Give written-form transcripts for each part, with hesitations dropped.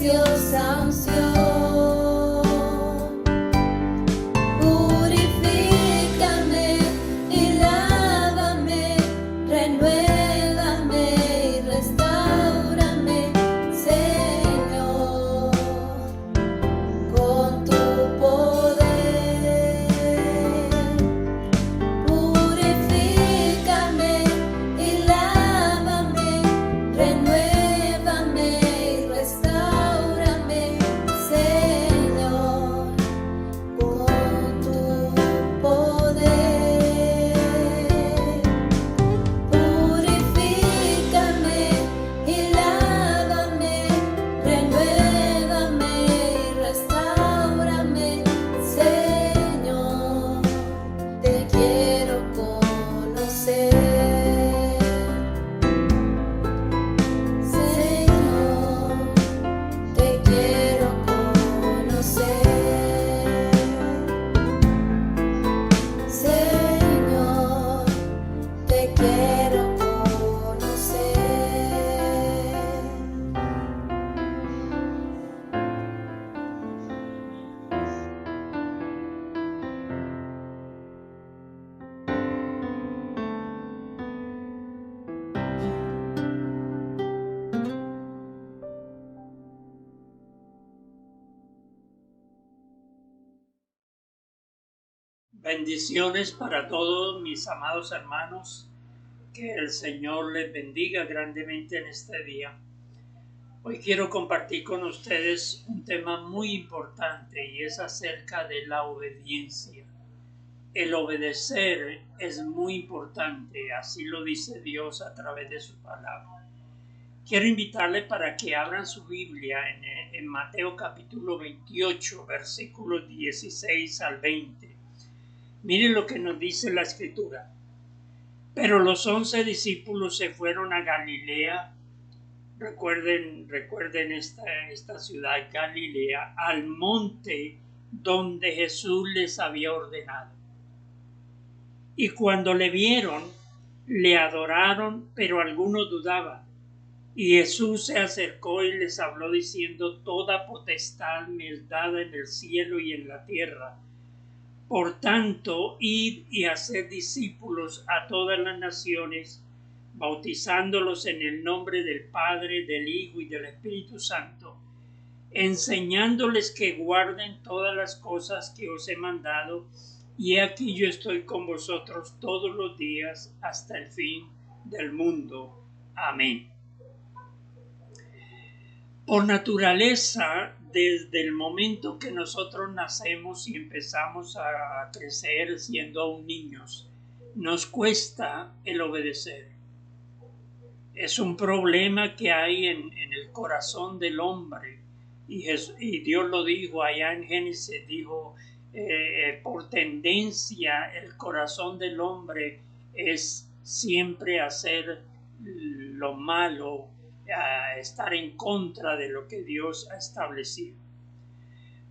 preciosa unción. Purifícame y lávame, renuévame y restáurame, Señor, con tu poder. Purifícame y lávame, renuévame y restáurame, Señor, con tu poder. Purifícame y lávame, renuévame y restaurame, Señor, te quiero conocer. Señor, te quiero conocer. Señor, te quiero conocer. Bendiciones para todos mis amados hermanos, que el Señor les bendiga grandemente en este día. Hoy quiero compartir con ustedes un tema muy importante y es acerca de la obediencia. El obedecer es muy importante, así lo dice Dios a través de su palabra. Quiero invitarles para que abran su Biblia en Mateo capítulo 28, versículos 16 al 20. Miren lo que nos dice la Escritura. Pero los 11 discípulos se fueron a Galilea. Recuerden esta ciudad, Galilea, al monte donde Jesús les había ordenado. Y cuando le vieron, le adoraron, pero algunos dudaban. Y Jesús se acercó y les habló diciendo: toda potestad me es dada en el cielo y en la tierra. Por tanto, id y haced discípulos a todas las naciones, bautizándolos en el nombre del Padre, del Hijo y del Espíritu Santo, enseñándoles que guarden todas las cosas que os he mandado, y aquí yo estoy con vosotros todos los días hasta el fin del mundo. Amén. Por naturaleza, desde el momento que nosotros nacemos y empezamos a crecer siendo aún niños, nos cuesta el obedecer. Es un problema que hay en el corazón del hombre. Y Dios lo dijo allá en Génesis, dijo, por tendencia el corazón del hombre es siempre hacer lo malo, a estar en contra de lo que Dios ha establecido.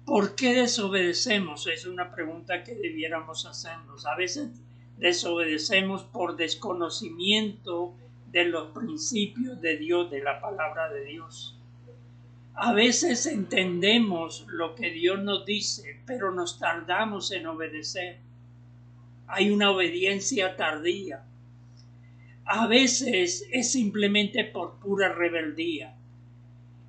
¿Por qué desobedecemos? Es una pregunta que debiéramos hacernos. A veces desobedecemos por desconocimiento de los principios de Dios, de la palabra de Dios. A veces entendemos lo que Dios nos dice, pero nos tardamos en obedecer. Hay una obediencia tardía. A veces es simplemente por pura rebeldía.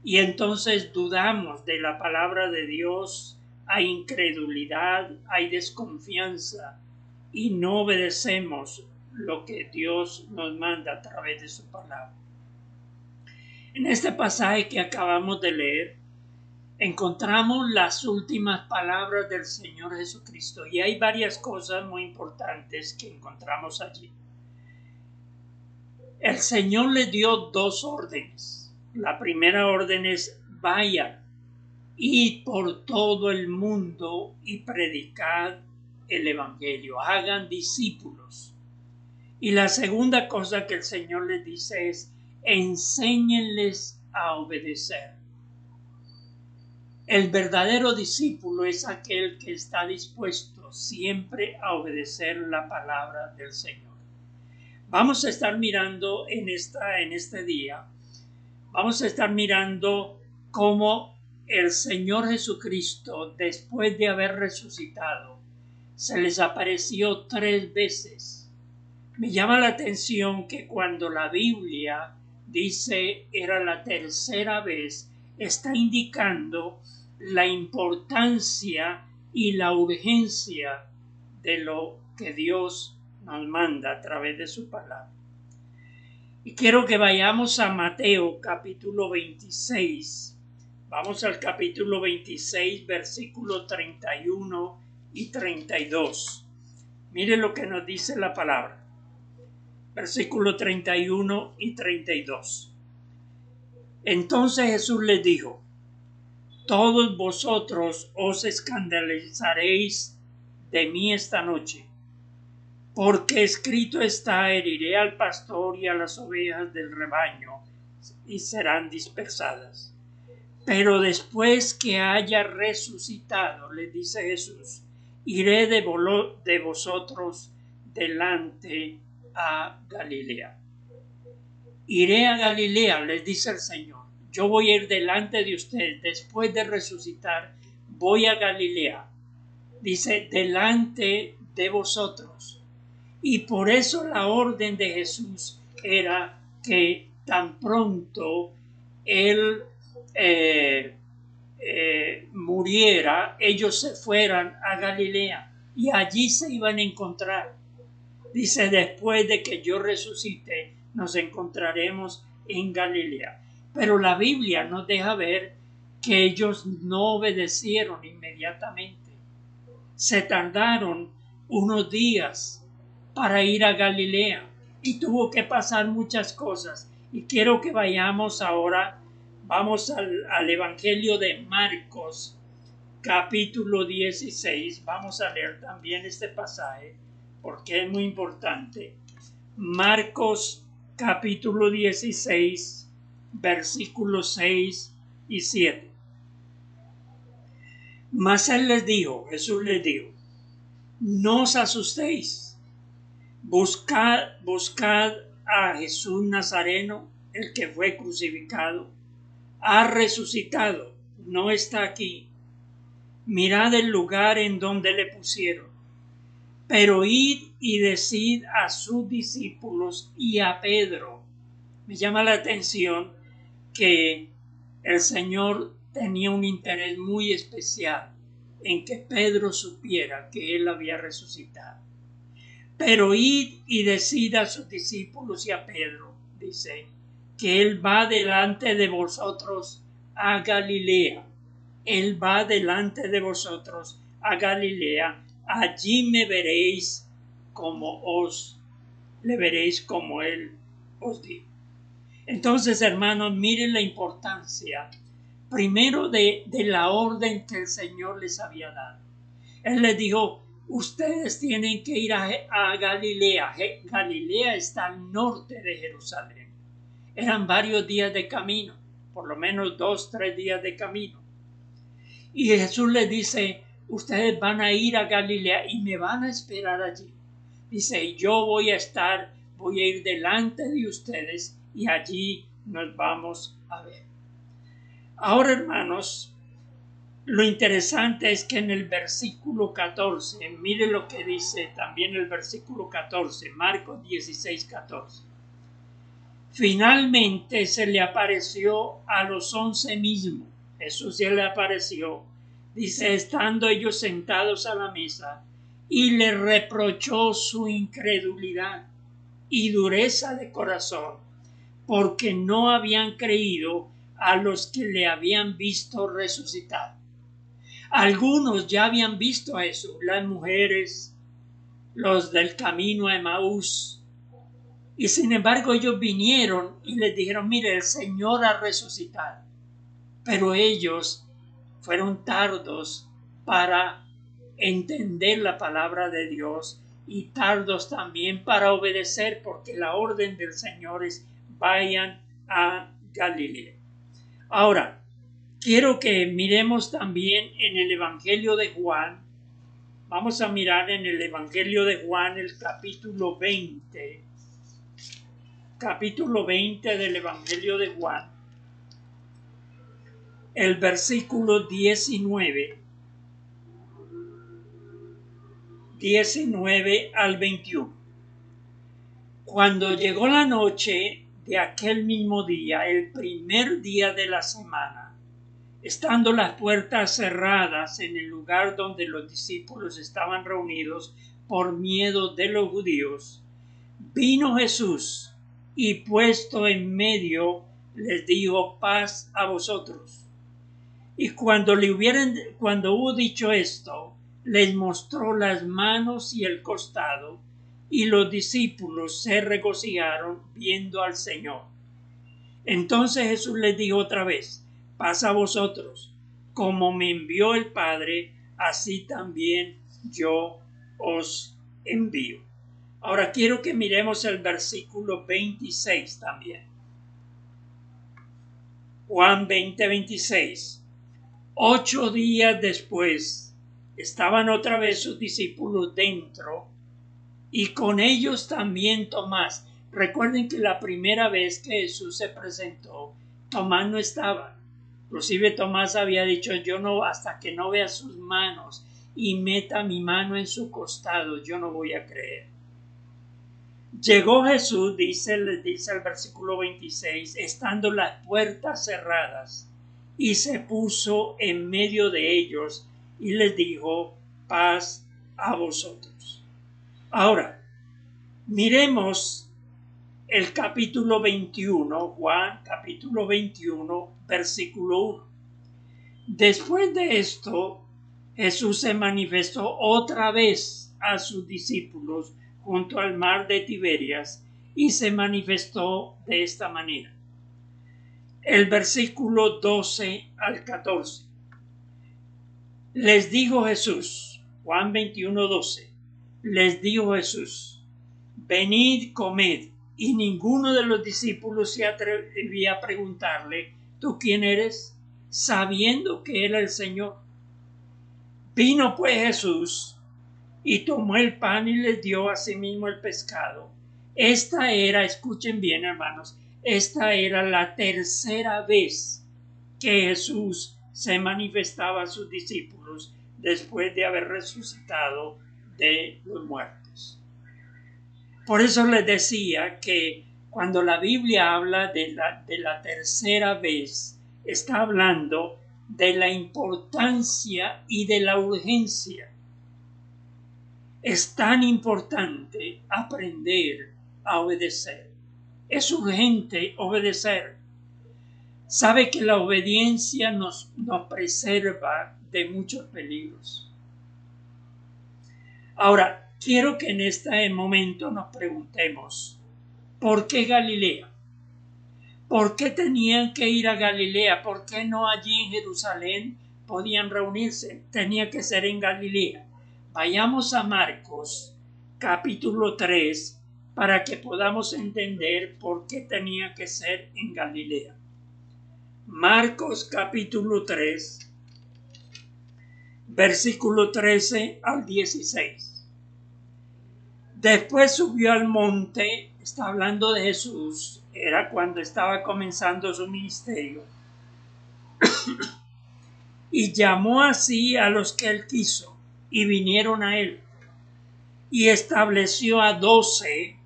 Y entonces dudamos de la palabra de Dios, hay incredulidad, hay desconfianza y no obedecemos lo que Dios nos manda a través de su palabra. En este pasaje que acabamos de leer, encontramos las últimas palabras del Señor Jesucristo y hay varias cosas muy importantes que encontramos allí. El Señor le dio dos órdenes. La primera orden es: vayan, id por todo el mundo y predicad el Evangelio, hagan discípulos. Y la segunda cosa que el Señor les dice es: enséñenles a obedecer. El verdadero discípulo es aquel que está dispuesto siempre a obedecer la palabra del Señor. Vamos a estar mirando en este día, vamos a estar mirando cómo el Señor Jesucristo, después de haber resucitado, se les apareció 3 veces. Me llama la atención que cuando la Biblia dice era la tercera vez, está indicando la importancia y la urgencia de lo que Dios nos manda a través de su palabra. Y quiero que vayamos a Mateo capítulo 26. Vamos al capítulo 26, versículos 31 y 32. Mire lo que nos dice la palabra. Versículo 31 y 32. Entonces Jesús les dijo: todos vosotros os escandalizaréis de mí esta noche, porque escrito está: heriré al pastor y a las ovejas del rebaño, y serán dispersadas. Pero después que haya resucitado, les dice Jesús, iré de vosotros delante a Galilea. Iré a Galilea, les dice el Señor. Yo voy a ir delante de ustedes. Después de resucitar, voy a Galilea. Dice, delante de vosotros. Y por eso la orden de Jesús era que tan pronto Él muriera, ellos se fueran a Galilea y allí se iban a encontrar. Dice, después de que yo resucite, nos encontraremos en Galilea. Pero la Biblia nos deja ver que ellos no obedecieron inmediatamente. Se tardaron unos días para ir a Galilea y tuvo que pasar muchas cosas. Y quiero que vayamos ahora, vamos al Evangelio de Marcos, capítulo 16. Vamos a leer también este pasaje porque es muy importante. Marcos, capítulo 16, versículos 6 y 7. Mas él les dijo, Jesús les dijo: no os asustéis, buscad a Jesús Nazareno, el que fue crucificado. Ha resucitado, no está aquí. Mirad el lugar en donde le pusieron. Pero id y decid a sus discípulos y a Pedro. Me llama la atención que el Señor tenía un interés muy especial en que Pedro supiera que él había resucitado. Pero id y decid a sus discípulos y a Pedro, dice, que él va delante de vosotros a Galilea. Él va delante de vosotros a Galilea. Allí me veréis le veréis como él os dijo. Entonces, hermanos, miren la importancia primero de la orden que el Señor les había dado. Él les dijo, ustedes tienen que ir a Galilea. Galilea está al norte de Jerusalén. Eran varios días de camino, por lo menos 2-3 días de camino. Y Jesús les dice, ustedes van a ir a Galilea y me van a esperar allí. Dice, yo voy a ir delante de ustedes y allí nos vamos a ver. Ahora, hermanos, lo interesante es que en el versículo 14, mire lo que dice también el versículo 14, Marcos 16, 14. Finalmente se le apareció a los 11 mismos. Jesús se le apareció, dice, estando ellos sentados a la mesa, y le reprochó su incredulidad y dureza de corazón, porque no habían creído a los que le habían visto resucitar. Algunos ya habían visto a Jesús, las mujeres, los del camino a Emaús, y sin embargo ellos vinieron y les dijeron, mire, el Señor ha resucitado. Pero ellos fueron tardos para entender la palabra de Dios y tardos también para obedecer, porque la orden del Señor es vayan a Galilea. Ahora, quiero que miremos también en el Evangelio de Juan. Vamos a mirar en el Evangelio de Juan el capítulo 20. Capítulo 20 del Evangelio de Juan. el versículo 19 al 21. Cuando llegó la noche de aquel mismo día, el primer día de la semana, estando las puertas cerradas en el lugar donde los discípulos estaban reunidos por miedo de los judíos, vino Jesús y puesto en medio les dijo: paz a vosotros. Y cuando hubo dicho esto, les mostró las manos y el costado, y los discípulos se regocijaron viendo al Señor. Entonces Jesús les dijo otra vez: paz a vosotros, como me envió el Padre, así también yo os envío. Ahora quiero que miremos el versículo 26 también. Juan 20:26. 8 días después estaban otra vez sus discípulos dentro, y con ellos también Tomás. Recuerden que la primera vez que Jesús se presentó, Tomás no estaba. Inclusive Tomás había dicho: yo no, hasta que no vea sus manos y meta mi mano en su costado, yo no voy a creer. Llegó Jesús, dice el versículo 26, estando las puertas cerradas, y se puso en medio de ellos y les dijo: paz a vosotros. Ahora, miremos el capítulo 21, Juan capítulo 21, versículo 1. Después de esto, Jesús se manifestó otra vez a sus discípulos junto al mar de Tiberias, y se manifestó de esta manera. El versículo 12 al 14. Les dijo Jesús, Juan 21, 12, les dijo Jesús: venid, comed. Y ninguno de los discípulos se atrevía a preguntarle: ¿tú quién eres?, sabiendo que era el Señor. Vino pues Jesús y tomó el pan y les dio asimismo el pescado. Esta era, escuchen bien hermanos, esta era la tercera vez que Jesús se manifestaba a sus discípulos después de haber resucitado de los muertos. Por eso les decía que cuando la Biblia habla de la tercera vez, está hablando de la importancia y de la urgencia. Es tan importante aprender a obedecer. Es urgente obedecer. Sabe que la obediencia nos preserva de muchos peligros. Ahora, quiero que en este momento nos preguntemos: ¿por qué Galilea? ¿Por qué tenían que ir a Galilea? ¿Por qué no allí en Jerusalén podían reunirse? Tenía que ser en Galilea. Vayamos a Marcos, capítulo 3, para que podamos entender por qué tenía que ser en Galilea. Marcos, capítulo 3, versículo 13 al 16. Después subió al monte, está hablando de Jesús, era cuando estaba comenzando su ministerio, y llamó así a los que él quiso, y vinieron a él, y estableció a 12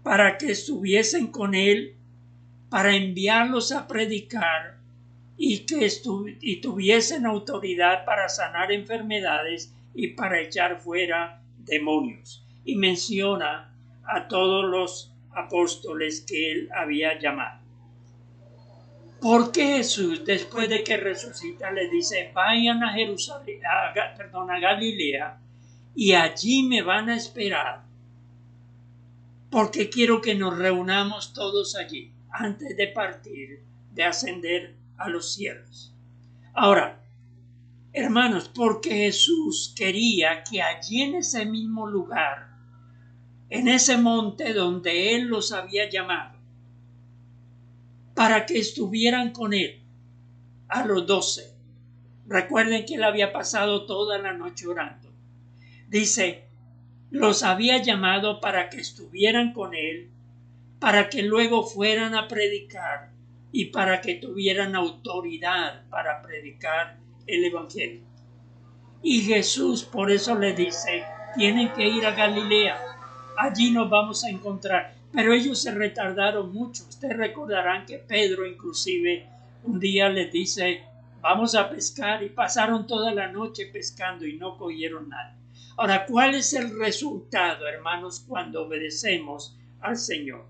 para que estuviesen con él, para enviarlos a predicar, y tuviesen autoridad para sanar enfermedades y para echar fuera demonios. Y menciona a todos los apóstoles que él había llamado. ¿Por qué Jesús, después de que resucita, le dice: vayan a a Galilea, y allí me van a esperar? Porque quiero que nos reunamos todos allí antes de partir, de ascender a los cielos. Ahora, hermanos, porque Jesús quería que allí en ese mismo lugar, en ese monte donde él los había llamado, para que estuvieran con él, a los 12. Recuerden que él había pasado toda la noche orando. Dice, los había llamado para que estuvieran con él, para que luego fueran a predicar y para que tuvieran autoridad para predicar el Evangelio. Y Jesús por eso les dice, tienen que ir a Galilea, allí nos vamos a encontrar. Pero ellos se retardaron mucho. Ustedes recordarán que Pedro inclusive un día les dice, vamos a pescar, y pasaron toda la noche pescando y no cogieron nada. Ahora, ¿cuál es el resultado, hermanos, cuando obedecemos al Señor?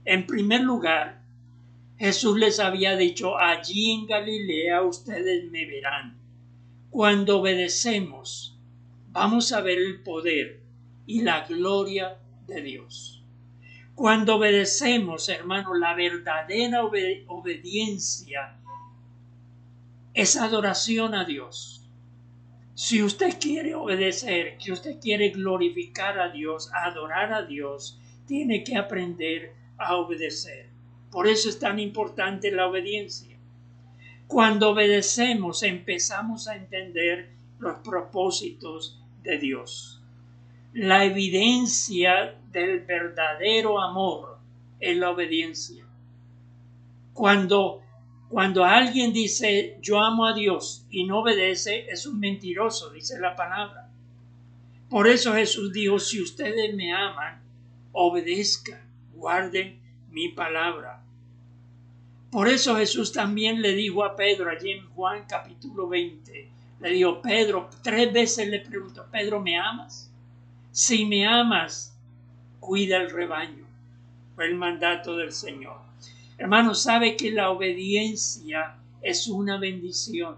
En primer lugar, Jesús les había dicho, allí en Galilea ustedes me verán. Cuando obedecemos, vamos a ver el poder y la gloria de Dios. Cuando obedecemos, hermano, la verdadera obediencia es adoración a Dios. Si usted quiere obedecer, si usted quiere glorificar a Dios, adorar a Dios, tiene que aprender a obedecer. Por eso es tan importante la obediencia. Cuando obedecemos, empezamos a entender los propósitos de Dios. La evidencia del verdadero amor es la obediencia. Cuando alguien dice yo amo a Dios y no obedece, es un mentiroso, dice la palabra. Por eso Jesús dijo, si ustedes me aman, obedezcan, guarden mi palabra. Por eso Jesús también le dijo a Pedro allí en Juan capítulo 20, le dijo, Pedro, 3 veces le preguntó, Pedro, ¿me amas? Si me amas, cuida el rebaño. Fue el mandato del Señor. Hermano, sabe que la obediencia es una bendición.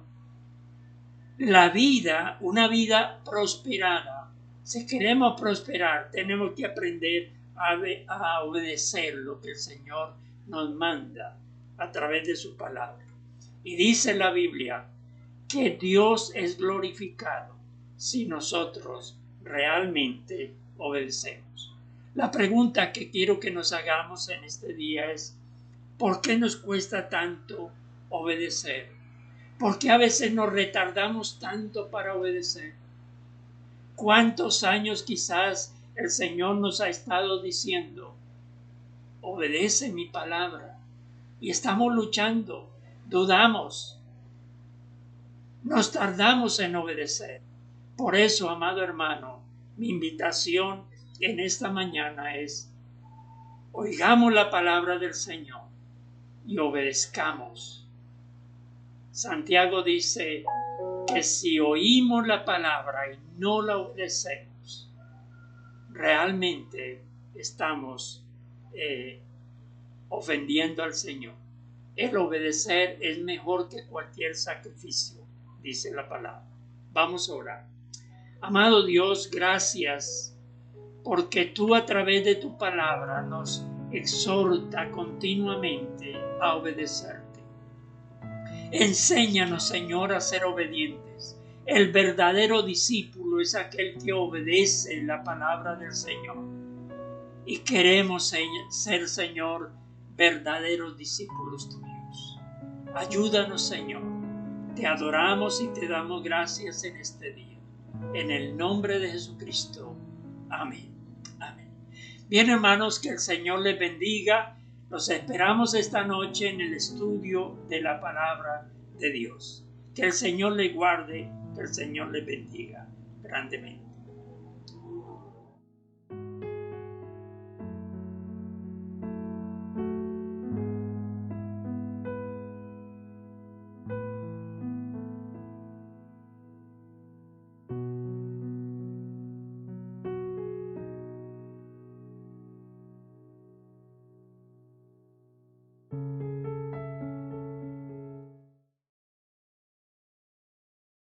La vida, una vida prosperada. Si queremos prosperar, tenemos que aprender a obedecer lo que el Señor nos manda a través de su palabra. Y dice la Biblia que Dios es glorificado si nosotros realmente obedecemos. La pregunta que quiero que nos hagamos en este día es, ¿por qué nos cuesta tanto obedecer? ¿Por qué a veces nos retardamos tanto para obedecer? ¿Cuántos años quizás el Señor nos ha estado diciendo, obedece mi palabra? Y estamos luchando, dudamos, nos tardamos en obedecer. Por eso, amado hermano, mi invitación en esta mañana es, oigamos la palabra del Señor y obedezcamos. Santiago dice que si oímos la palabra y no la obedecemos, realmente estamos ofendiendo al Señor. El obedecer es mejor que cualquier sacrificio, dice la palabra. Vamos a orar. Amado Dios, gracias porque tú a través de tu palabra nos exhorta continuamente a obedecerte. Enséñanos, Señor, a ser obedientes. El verdadero discípulo es aquel que obedece la palabra del Señor. Y queremos ser, Señor, verdaderos discípulos tuyos. Ayúdanos, Señor. Te adoramos y te damos gracias en este día. En el nombre de Jesucristo. Amén. Amén. Bien, hermanos, que el Señor les bendiga. Los esperamos esta noche en el estudio de la palabra de Dios. Que el Señor les guarde, que el Señor les bendiga grandemente.